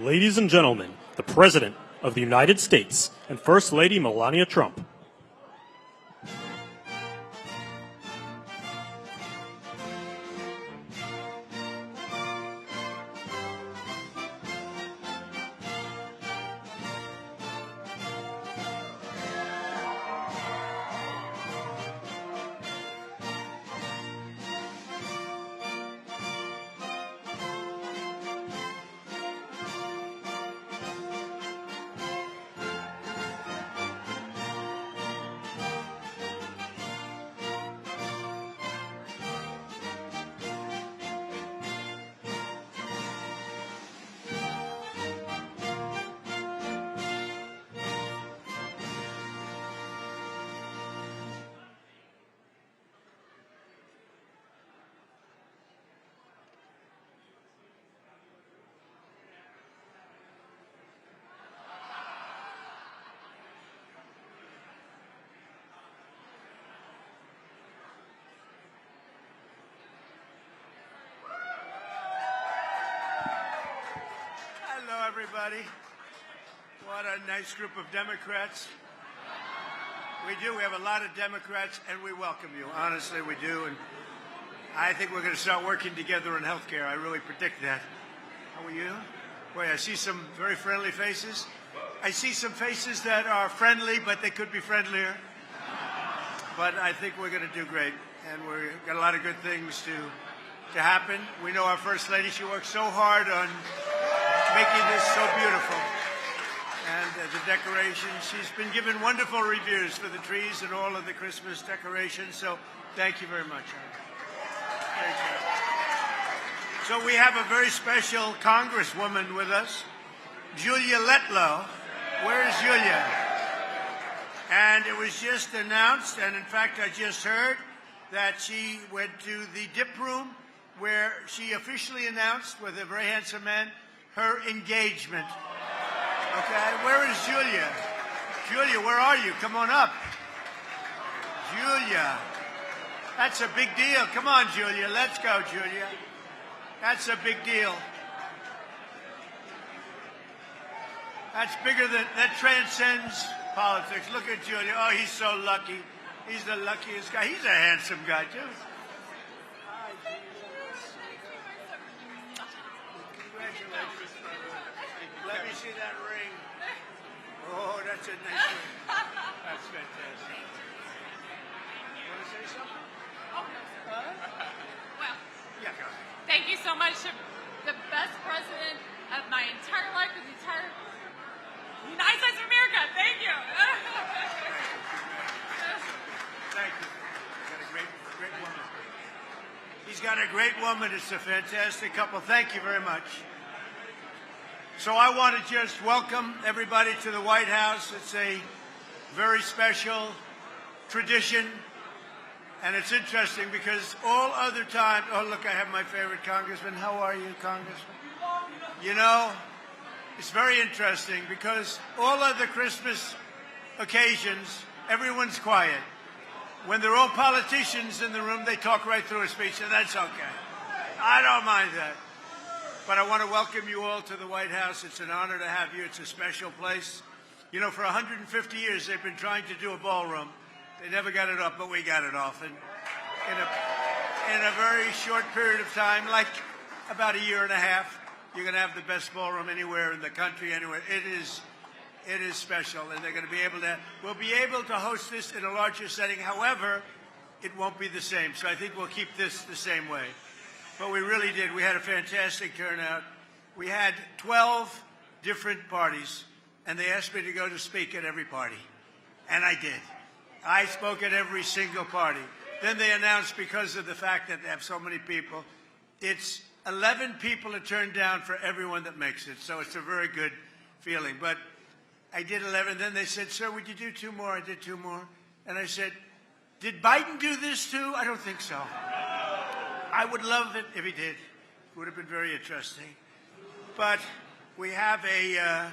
Ladies and gentlemen, the President of the United States and First Lady Melania Trump. Hello, everybody. What a nice group of Democrats. We have a lot of Democrats, and we welcome you. Honestly, we do. And I think we're going to start working together in health care. I really predict that. How are you? Boy, I see some very friendly faces. I see some faces that are friendly, but they could be friendlier. But I think we're going to do great. And we've got a lot of good things to happen. We know our First Lady, she works so hard on making this so beautiful. And the decorations, she's been given wonderful reviews for the trees and all of the Christmas decorations. So thank you very much. Great job. So we have a very special Congresswoman with us, Julia Letlow. Where is Julia? And it was just announced, and in fact I just heard, that she went to the dip room where she officially announced with a very handsome man her engagement. Okay, where is Julia? Julia, where are you? Come on up. Julia, that's a big deal. Come on, Julia, let's go, Julia. That's a big deal. That's bigger than, that transcends politics. Look at Julia. Oh, he's so lucky. He's the luckiest guy. He's a handsome guy, too. Congratulations. Let me see that ring. Oh, that's a nice ring. That's fantastic. You want to say something? Oh, well, yeah, go ahead. Thank you so much. The best president of my entire life, of the entire United States of America. Thank you. Thank you. He's got a great woman. He's got a great woman. It's a fantastic couple. Thank you very much. So I want to just welcome everybody to the White House. It's a very special tradition. And it's interesting because all other times, oh, look, I have my favorite congressman. How are you, Congressman? You know, it's very interesting because all other Christmas occasions, everyone's quiet. When there are all politicians in the room, they talk right through a speech, and that's okay. I don't mind that. But I want to welcome you all to the White House. It's an honor to have you. It's a special place. You know, for 150 years, they've been trying to do a ballroom. They never got it up, but we got it off. And in a very short period of time, like about a year and a half, you're going to have the best ballroom anywhere in the country, anywhere. It is special, and they're going to be able to, we'll be able to host this in a larger setting. However, it won't be the same. So I think we'll keep this the same way. But we really did. We had a fantastic turnout. We had 12 different parties, and they asked me to go to speak at every party. And I did. I spoke at every single party. Then they announced, because of the fact that they have so many people, it's 11 people to turn down for everyone that makes it. So it's a very good feeling. But I did 11. Then they said, sir, would you do 2 more? I did 2 more. And I said, did Biden do this too? I don't think so. I would love it if he did. It would have been very interesting. But we have a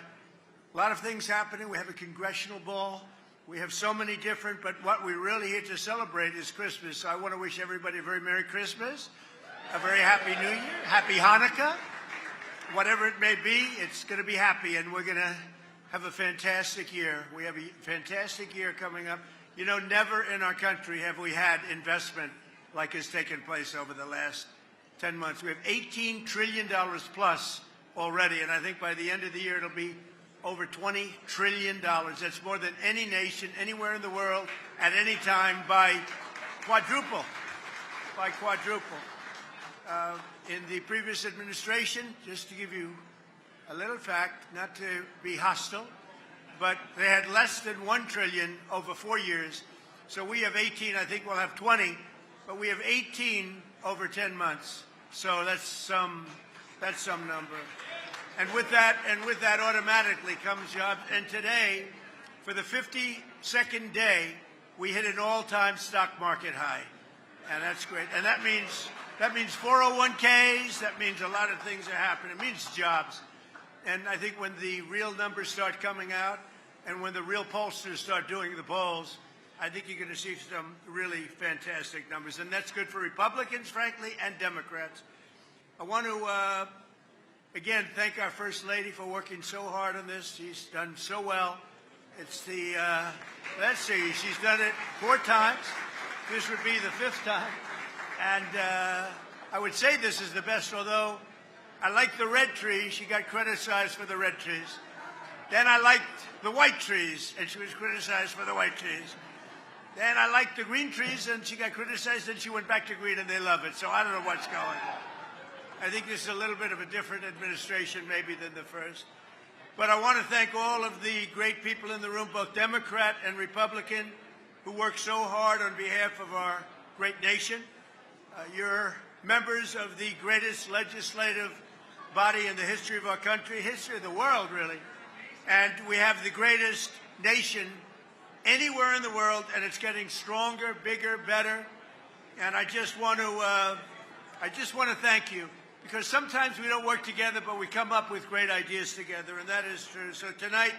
lot of things happening. We have a Congressional Ball. We have so many different, but what we're really here to celebrate is Christmas. So I want to wish everybody a very Merry Christmas, a very Happy New Year, Happy Hanukkah. whatever it may be, it's going to be happy, and we're going to have a fantastic year. We have a fantastic year coming up. You know, never in our country have we had investment like has taken place over the last 10 months. We have $18 trillion plus already, and I think by the end of the year it'll be over $20 trillion. That's more than any nation anywhere in the world at any time by quadruple. In the previous administration, just to give you a little fact, not to be hostile, but they had less than $1 trillion over 4 years. So we have 18. I think we'll have 20, but we have 18 over 10 months. So that's some number. And with that automatically comes jobs. And today, for the 52nd day, we hit an all-time stock market high, and that's great. And that means 401ks. That means a lot of things are happening. It means jobs. And I think when the real numbers start coming out, and when the real pollsters start doing the polls, I think you're going to see some really fantastic numbers. And that's good for Republicans, frankly, and Democrats. I want to, again, thank our First Lady for working so hard on this. She's done so well. It's the, let's see, she's done it 4 times. This would be the 5th time. And I would say this is the best, although I like the red trees. She got criticized for the red trees. Then I liked the white trees, and she was criticized for the white trees. Then I liked the green trees, and she got criticized, and she went back to green, and they love it. So I don't know what's going on. I think this is a little bit of a different administration maybe than the first. But I want to thank all of the great people in the room, both Democrat and Republican, who work so hard on behalf of our great nation. You're members of the greatest legislative body in the history of our country, history of the world, really. And we have the greatest nation anywhere in the world, and it's getting stronger, bigger, better. And I just want to thank you, because sometimes we don't work together, but we come up with great ideas together, and that is true. So tonight,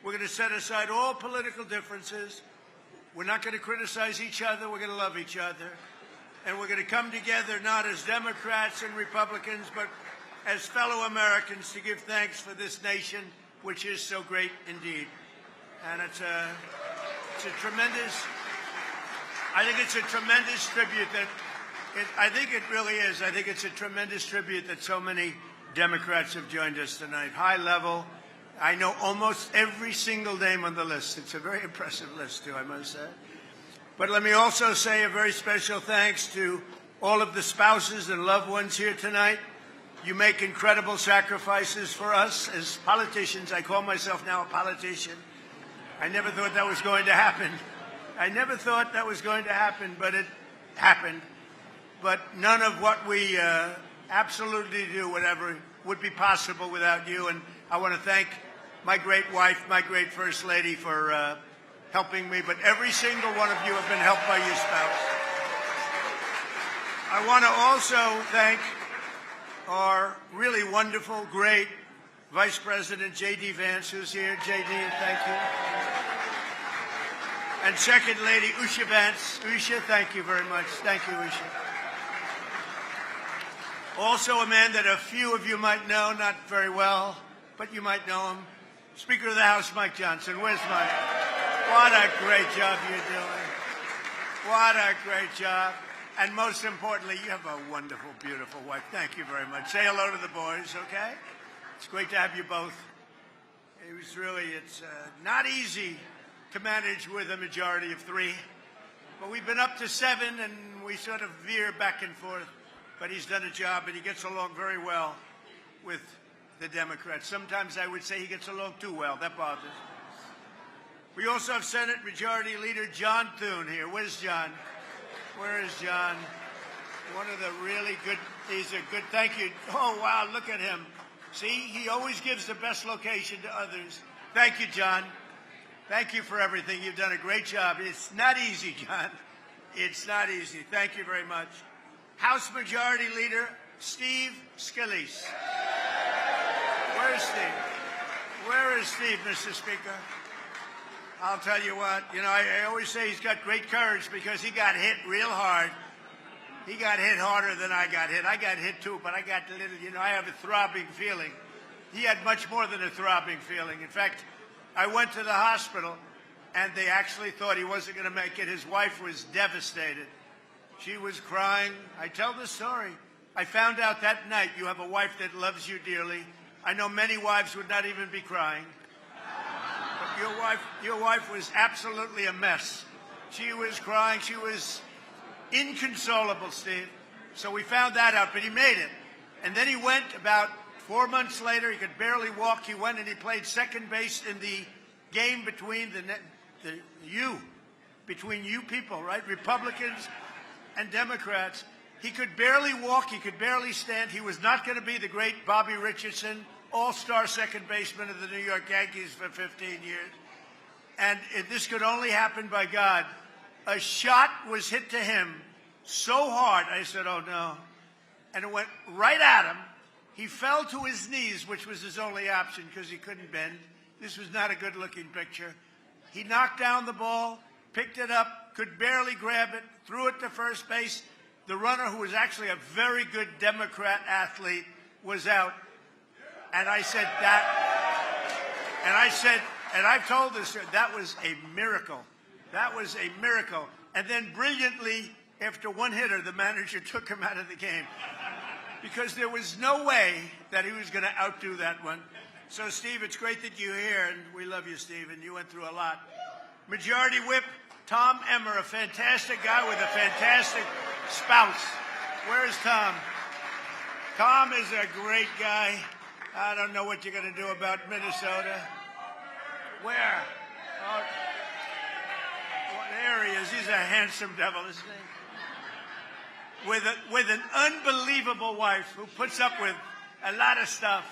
we're going to set aside all political differences. We're not going to criticize each other. We're going to love each other. And we're going to come together not as Democrats and Republicans, but as fellow Americans to give thanks for this nation, which is so great indeed. And it's a tremendous, I think it's a tremendous tribute that, I think it really is. I think it's a tremendous tribute that so many Democrats have joined us tonight. High level. I know almost every single name on the list. It's a very impressive list, too, I must say. But let me also say a very special thanks to all of the spouses and loved ones here tonight. You make incredible sacrifices for us as politicians. I call myself now a politician. I never thought that was going to happen. But it happened. But none of what we absolutely do, whatever, would be possible without you. And I want to thank my great wife, my great First Lady for helping me. But every single one of you have been helped by your spouse. I want to also thank our really wonderful, great Vice President J.D. Vance, who's here. J.D., thank you. And Second Lady Usha Vance. Usha, thank you very much. Thank you, Usha. Also a man that a few of you might know, not very well, but you might know him. Speaker of the House, Mike Johnson. Where's Mike? What a great job you're doing. What a great job. And most importantly, you have a wonderful, beautiful wife. Thank you very much. Say hello to the boys, okay? It's great to have you both. It's not easy to manage with a majority of 3. But we've been up to 7, and we sort of veer back and forth. But he's done a job, and he gets along very well with the Democrats. Sometimes I would say he gets along too well. That bothers me. We also have Senate Majority Leader John Thune here. Where's John? Where is John? One of the really good, he's a good, thank you. Oh, wow, look at him. See, he always gives the best location to others. Thank you, John. Thank you for everything. You've done a great job. It's not easy, John. It's not easy. Thank you very much. House Majority Leader Steve Scalise. Where's Steve? Where is Steve, Mr. Speaker? I'll tell you what, I always say he's got great courage because he got hit real hard He got hit harder than I got hit. I got hit too, but I got a little, I have a throbbing feeling. He had much more than a throbbing feeling. In fact, I went to the hospital, and they actually thought he wasn't going to make it. His wife was devastated. She was crying. I tell the story. I found out that night you have a wife that loves you dearly. I know many wives would not even be crying. But your wife was absolutely a mess. She was crying. She was inconsolable, Steve. So we found that out, but he made it. And then he went about 4 months later. He could barely walk. He went and he played second base in the game between between you people, right? Republicans and Democrats. He could barely walk. He could barely stand. He was not going to be the great Bobby Richardson, all-star second baseman of the New York Yankees for 15 years. And this could only happen by God. A shot was hit to him so hard, I said, oh, no. And it went right at him. He fell to his knees, which was his only option because he couldn't bend. This was not a good-looking picture. He knocked down the ball, picked it up, could barely grab it, threw it to first base. The runner, who was actually a very good Democrat athlete, was out. And I said and I've told this, that was a miracle. That was a miracle. And then brilliantly, after one hitter, the manager took him out of the game because there was no way that he was going to outdo that one. So, Steve, it's great that you're here, and we love you, Steve, and you went through a lot. Majority Whip Tom Emmer, a fantastic guy with a fantastic spouse. Where's Tom? Tom is a great guy. I don't know what you're going to do about Minnesota. Where? Oh, there he is. He's a handsome devil, isn't he? With an unbelievable wife who puts up with a lot of stuff.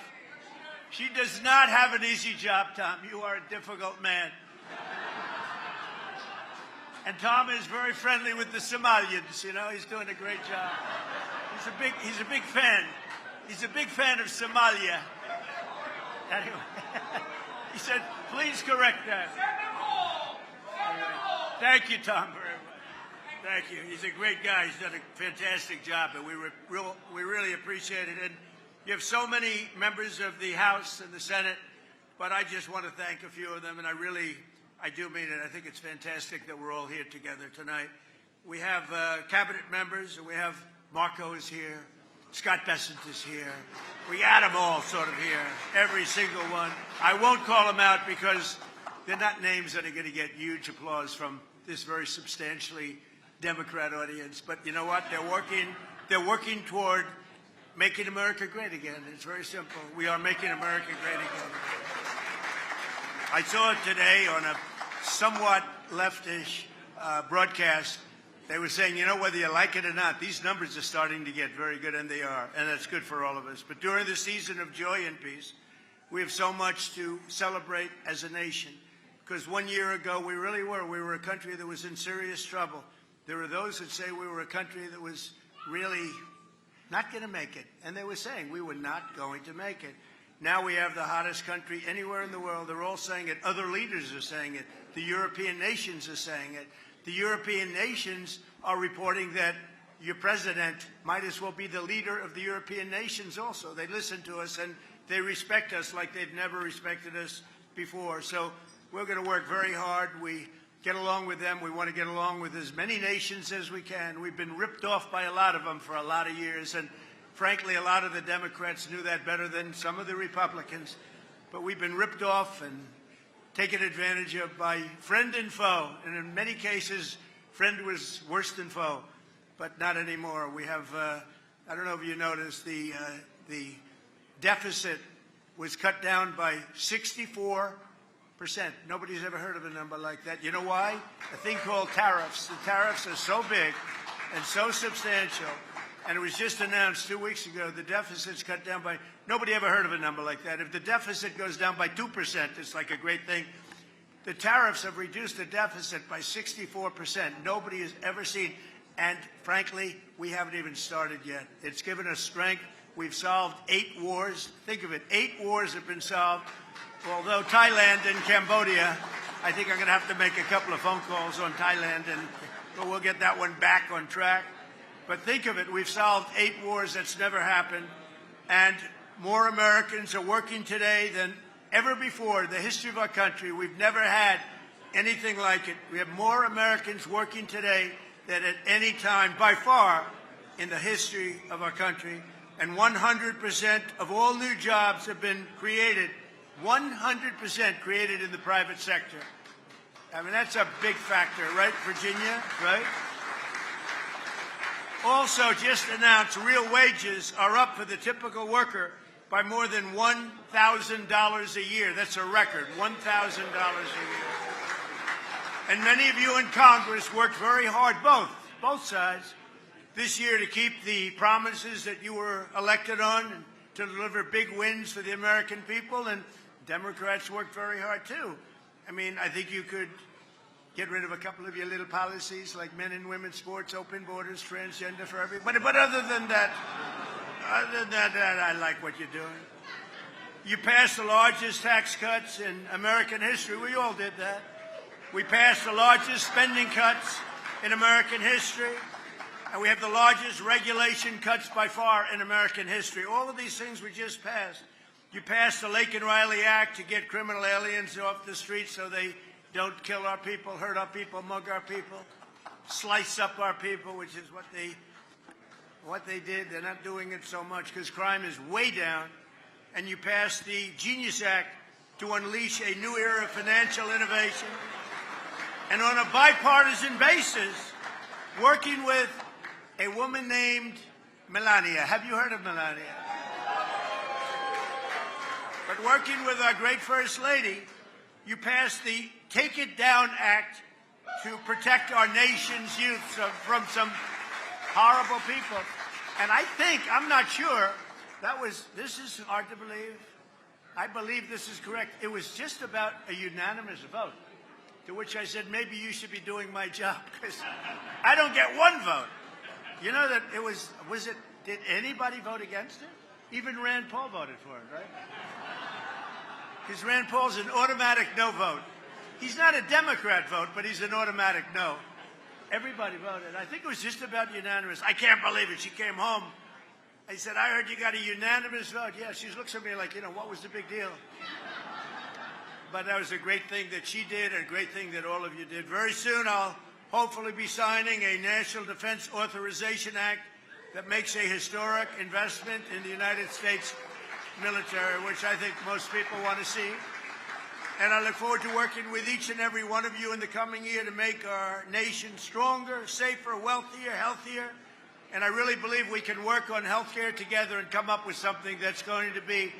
She does not have an easy job, Tom. You are a difficult man. And Tom is very friendly with the Somalians. He's doing a great job. He's a big fan. He's a big fan of Somalia. Anyway, he said, please correct that. Anyway, thank you, Tom, very much. Thank you. He's a great guy. He's done a fantastic job, and we really appreciate it. And you have so many members of the House and the Senate, but I just want to thank a few of them, and I do mean it. I think it's fantastic that we're all here together tonight. We have cabinet members, and we have Marco is here. Scott Bessent is here. We got them all sort of here, every single one. I won't call them out because they're not names that are going to get huge applause from this very substantially Democrat audience. But you know what? They're working toward making America great again. It's very simple. We are making America great again. I saw it today on a somewhat leftish broadcast. They were saying, whether you like it or not, these numbers are starting to get very good, and they are, and that's good for all of us. But during the season of joy and peace, we have so much to celebrate as a nation, because 1 year ago we really were. We were a country that was in serious trouble. There were those that say we were a country that was really not going to make it, and they were saying we were not going to make it. Now we have the hottest country anywhere in the world. They're all saying it. Other leaders are saying it. The European nations are saying it. The European nations are reporting that your president might as well be the leader of the European nations also. They listen to us, and they respect us like they've never respected us before. So we're going to work very hard. We get along with them. We want to get along with as many nations as we can. We've been ripped off by a lot of them for a lot of years, and frankly, a lot of the Democrats knew that better than some of the Republicans. But we've been ripped off and taken advantage of by friend and foe. And in many cases, friend was worse than foe, but not anymore. We have, I don't know if you noticed, the deficit was cut down by 64%. Nobody's ever heard of a number like that. You know why? A thing called tariffs. The tariffs are so big and so substantial. And it was just announced 2 weeks ago, the deficit's cut down by, nobody ever heard of a number like that. If the deficit goes down by 2%, it's like a great thing. The tariffs have reduced the deficit by 64%. Nobody has ever seen. And frankly, we haven't even started yet. It's given us strength. We've solved 8 wars. Think of it, 8 wars have been solved. Although Thailand and Cambodia, I think I'm going to have to make a couple of phone calls on Thailand, but we'll get that one back on track. But think of it, we've solved 8 wars. That's never happened. And more Americans are working today than ever before in the history of our country. We've never had anything like it. We have more Americans working today than at any time, by far, in the history of our country. And 100% of all new jobs have been created, 100% created in the private sector. I mean, that's a big factor, right, Virginia, right? Also, just announced, real wages are up for the typical worker by more than $1,000 a year. That's a record, $1,000 a year. And many of you in Congress worked very hard, both sides, this year to keep the promises that you were elected on and to deliver big wins for the American people. And Democrats worked very hard, too. I mean, I think you could get rid of a couple of your little policies like men and women's sports, open borders, transgender for everybody. But other than that, I like what you're doing. You passed the largest tax cuts in American history. We all did that. We passed the largest spending cuts in American history. And we have the largest regulation cuts by far in American history. All of these things we just passed. You passed the Lake and Riley Act to get criminal aliens off the streets so they don't kill our people, hurt our people, mug our people, slice up our people, which is what they did. They're not doing it so much because crime is way down. And you passed the Genius Act to unleash a new era of financial innovation. And on a bipartisan basis, working with a woman named Melania. Have you heard of Melania? But working with our great First Lady, you passed the Take It Down Act to protect our nation's youth from some horrible people. And I think, I'm not sure, this is hard to believe. I believe this is correct. It was just about a unanimous vote, to which I said, maybe you should be doing my job, because I don't get one vote. You know that did anybody vote against it? Even Rand Paul voted for it, right? Because Rand Paul's an automatic no vote. He's not a Democrat vote, but he's an automatic no. Everybody voted. I think it was just about unanimous. I can't believe it. She came home. I said, I heard you got a unanimous vote. Yeah, she looks at me like, what was the big deal? But that was a great thing that she did and a great thing that all of you did. Very soon I'll hopefully be signing a National Defense Authorization Act that makes a historic investment in the United States military, which I think most people want to see. And I look forward to working with each and every one of you in the coming year to make our nation stronger, safer, wealthier, healthier. And I really believe we can work on health care together and come up with something that's going to be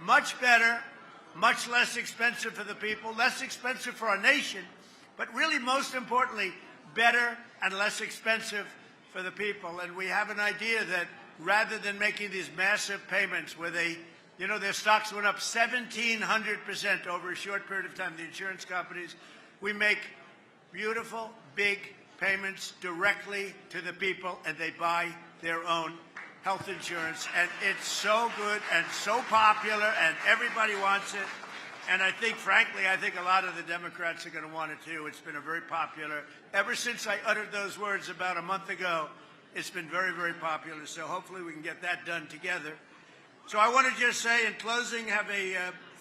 much better, much less expensive for the people, less expensive for our nation, but really most importantly, better and less expensive for the people. And we have an idea that rather than making these massive payments where their stocks went up 1,700% over a short period of time, the insurance companies, we make beautiful, big payments directly to the people, and they buy their own health insurance. And it's so good and so popular, and everybody wants it. And I think, frankly, a lot of the Democrats are going to want it, too. It's been a very popular. Ever since I uttered those words about a month ago, it's been very, very popular. So hopefully we can get that done together. So I want to just say in closing, you're going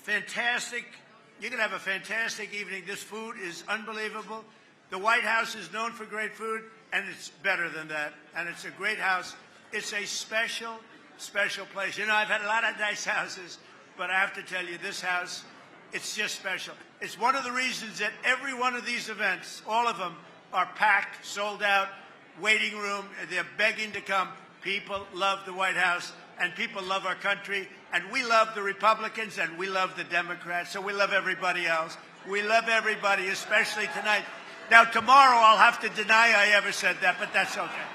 to have a fantastic evening. This food is unbelievable. The White House is known for great food, and it's better than that. And it's a great house. It's a special, special place. I've had a lot of nice houses, but I have to tell you, this house, it's just special. It's one of the reasons that every one of these events, all of them, are packed, sold out, waiting room. They're begging to come. People love the White House, and people love our country, and we love the Republicans, and we love the Democrats, so we love everybody else. We love everybody, especially tonight. Now, tomorrow I'll have to deny I ever said that, but that's okay.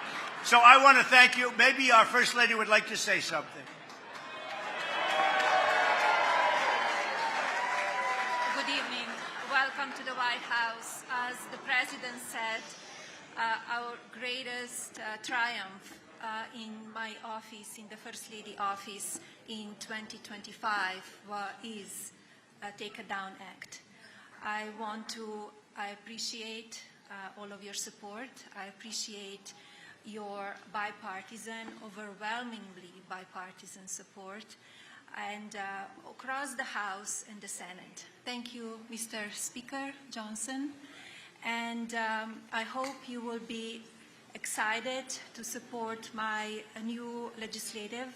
So I want to thank you. Maybe our First Lady would like to say something. Good evening. Welcome to the White House. As the President said, our greatest triumph in my office, in the First Lady office in 2025 is Take It Down Act. I appreciate all of your support. I appreciate your bipartisan, overwhelmingly bipartisan support, and across the House and the Senate. Thank you, Mr. Speaker Johnson, and I hope you will be excited to support my new legislative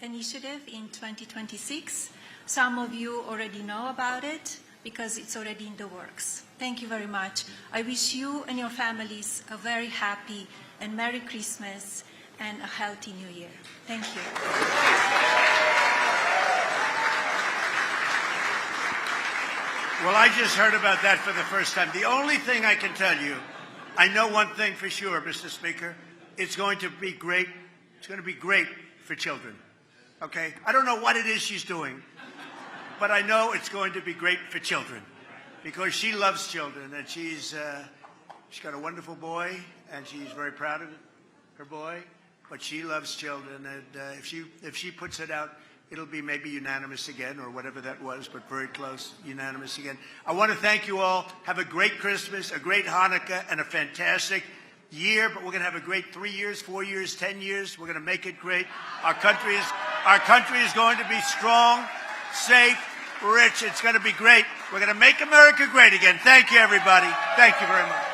initiative in 2026. Some of you already know about it because it's already in the works. Thank you very much. I wish you and your families a very happy and Merry Christmas and a healthy New Year. Thank you. Well, I just heard about that for the first time. The only thing I can tell you, I know one thing for sure, Mr. Speaker. It's going to be great. It's going to be great for children. Okay? I don't know what it is she's doing, but I know it's going to be great for children because she loves children, and she's got a wonderful boy, and she's very proud of her boy, but she loves children, and if she puts it out, it'll be maybe unanimous again, or whatever that was, but very close, unanimous again. I want to thank you all. Have a great Christmas, a great Hanukkah, and a fantastic year, but we're going to have a great 3 years, 4 years, 10 years. We're going to make it great. Our country is going to be strong, safe, rich. It's going to be great. We're going to make America great again. Thank you, everybody. Thank you very much.